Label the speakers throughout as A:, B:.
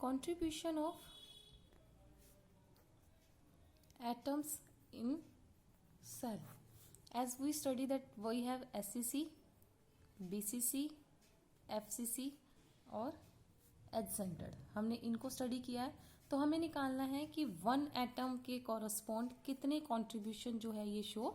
A: contribution of atoms in cell. As we study that we have SCC, BCC, FCC और H centred, हमने इनको study किया है. तो हमें निकालना है कि वन एटम के कॉरस्पॉन्ड कितने कंट्रीब्यूशन जो है ये शो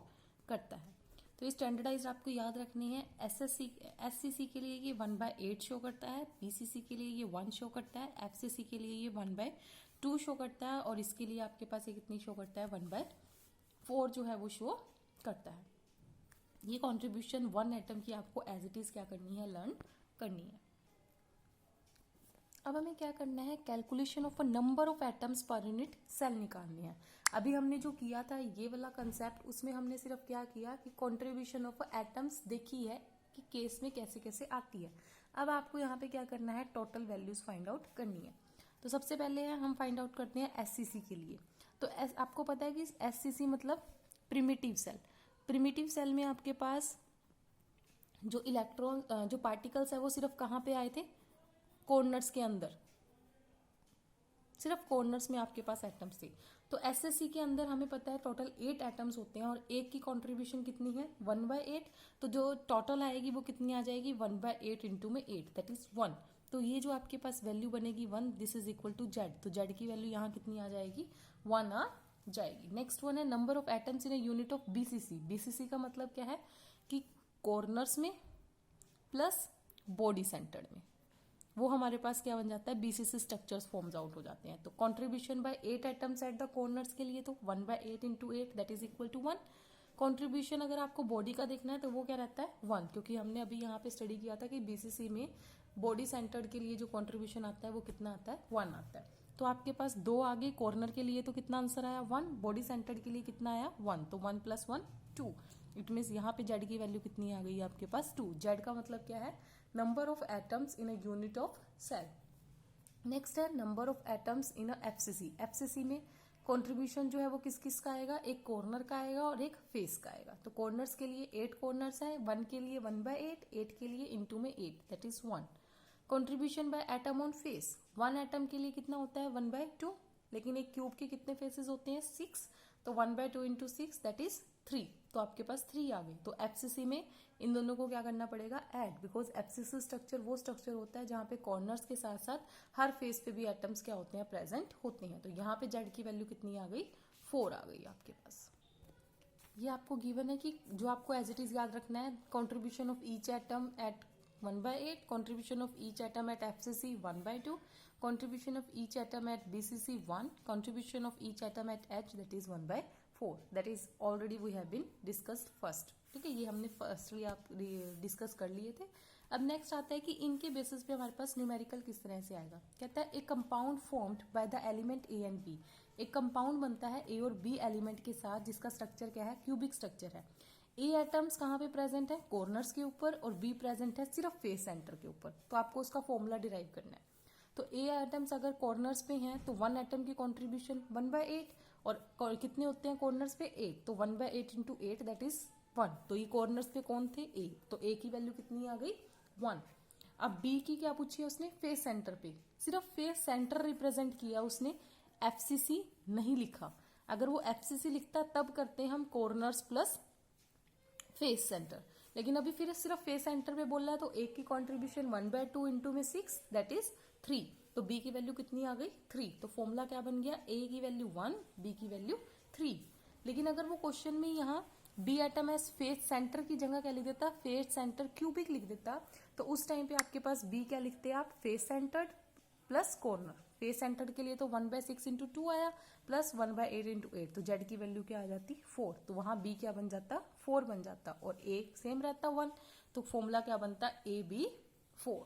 A: करता है. तो ये स्टैंडर्डाइज आपको याद रखनी है. एससीसी के लिए ये 1/8 शो करता है, बीसीसी के लिए ये 1 शो करता है, एफसीसी के लिए ये 1/2 शो करता है और इसके लिए आपके पास ये कितनी शो करता है 1/4 जो है वो शो करता है. ये कंट्रीब्यूशन वन एटम की आपको एज इट इज क्या करनी है, लर्न करनी है. अब हमें क्या करना है, calculation of a number of atoms per unit cell निकालनी है. अभी हमने जो किया था ये वाला कंसेप्ट, उसमें हमने सिर्फ क्या किया कि कंट्रीब्यूशन ऑफ एटम्स देखी है कि केस में कैसे कैसे आती है. अब आपको यहाँ पे क्या करना है, टोटल वैल्यूज फाइंड आउट करनी है. तो सबसे पहले हम फाइंड आउट करते हैं एससीसी के लिए. तो आपको पता है कि एससीसी मतलब प्रिमिटिव सेल. प्रिमिटिव सेल में आपके पास जो इलेक्ट्रॉन जो पार्टिकल्स है वो सिर्फ कहाँ पे आए थे, कॉर्नर्स के अंदर, सिर्फ कॉर्नर्स में आपके पास एटम्स थे. तो एसएससी के अंदर हमें पता है टोटल 8 एटम्स होते हैं और एक की कंट्रीब्यूशन कितनी है 1/8. तो जो टोटल आएगी वो कितनी आ जाएगी 1/8 इंटू में 8 दैट इज 1. तो ये जो आपके पास वैल्यू बनेगी 1, this is equal to z. तो जेड की वैल्यू यहाँ कितनी आ जाएगी 1 आ जाएगी. नेक्स्ट वन है number of atoms in a unit of BCC. BCC का मतलब क्या है कि कॉर्नर्स में प्लस बॉडी सेंटर्ड में, वो हमारे पास क्या बन जाता है, बीसीसी स्ट्रक्चर्स फॉर्म्स आउट हो जाते हैं. तो contribution by 8 atoms at the corners के लिए तो 1/8 into 8 that is equal to 1. Contribution अगर आपको बॉडी का देखना है तो वो क्या रहता है 1, क्योंकि हमने अभी यहाँ पे स्टडी किया था कि बीसीसी में बॉडी सेंटर्ड के लिए जो कंट्रीब्यूशन आता है वो कितना आता है 1 आता है. तो आपके पास 2 आ गए कॉर्नर के लिए, तो कितना आंसर आया 1. बॉडी सेंटर्ड के लिए कितना आया 1, तो 1 + 1 2. इट मीन्स यहाँ पे जेड की वैल्यू कितनी आ गई आपके पास 2. जेड का मतलब क्या है, number of atoms in a unit of cell. Next है number of atoms in a FCC. FCC में कंट्रीब्यूशन जो है वो किस किस का आएगा, एक कॉर्नर का आएगा और एक फेस का आएगा. तो कॉर्नर्स के लिए 8 कॉर्नर्स है, 1 के लिए 1/8, 8 के लिए इंटू में 8 that is 1. Contribution by atom on face, 1 atom के लिए कितना होता है 1/2, लेकिन एक क्यूब के कितने फेसेस होते हैं 6, तो 1/2 इंटू 6 दैट इज 3. तो आपके पास 3 आ गए. तो एफसीसी में इन दोनों को क्या करना पड़ेगा, ऐड, बिकॉज एफसीसी स्ट्रक्चर वो स्ट्रक्चर होता है जहाँ पे कॉर्नर्स के साथ साथ हर फेस पे भी एटम्स क्या होते हैं, प्रेजेंट होते हैं. तो यहाँ पे जेड की वैल्यू कितनी आ गई 4 आ गई आपके पास. ये आपको गिवन है कि जो आपको एज इट इज याद रखना है, contribution of each atom at 1/8, contribution of each atom at FCC 1/2, contribution of each atom at BCC 1, contribution of each atom at H that is 1/4. That is already we have been discussed first. ठीक है, ये हमने firstly आप discuss कर लिए थे. अब next आता है कि इनके बेसिस पे हमारे पास न्यूमेरिकल किस तरह से आएगा. कहता है a compound formed by the element A and B. एक कंपाउंड बनता है ए और बी एलिमेंट के साथ जिसका स्ट्रक्चर क्या है, क्यूबिक स्ट्रक्चर है. ए एटम्स कहाँ पे प्रेजेंट है, कॉर्नर्स के ऊपर, और बी प्रेजेंट है सिर्फ फेस सेंटर के ऊपर. तो आपको उसका फॉर्मूला डिराइव करना है. तो ए एटम्स अगर कॉर्नर्स पे हैं तो 1 एटम की कंट्रीब्यूशन 1/8, और कितने होते हैं कॉर्नर्स पे 8, तो 1/8 इंटू 8 दैट इज 1. तो ये कॉर्नर्स पे कौन थे, ए, तो ए की वैल्यू कितनी आ गई 1. अब बी की क्या पूछी है उसने, फेस सेंटर पे, सिर्फ फेस सेंटर रिप्रेजेंट किया उसने, एफसीसी नहीं लिखा. अगर वो एफसीसी लिखता तब करते हैं हम कॉर्नर्स प्लस फेस सेंटर, लेकिन अभी फिर सिर्फ फेस सेंटर पे बोल रहा है. तो एक की कंट्रीब्यूशन 1/2 इंटू में 6 दैट इज 3. तो बी की वैल्यू कितनी आ गई 3. तो फॉर्मूला क्या बन गया, ए की वैल्यू 1, बी की वैल्यू 3. लेकिन अगर वो क्वेश्चन में यहाँ B atoms face centre की जगह क्या लिख देता, फेस सेंटर क्यूबिक लिख देता, तो उस टाइम पे आपके पास बी क्या लिखते हैं आप, face centred plus corner. Face centre के लिए तो 1/6 इंटू 2 आया प्लस 1/8 इंटू 8, तो जेड की वैल्यू क्या आ जाती 4. तो वहां बी क्या बन जाता 4 बन जाता, और ए सेम रहता 1. तो फॉर्मूला क्या बनता, ए बी 4.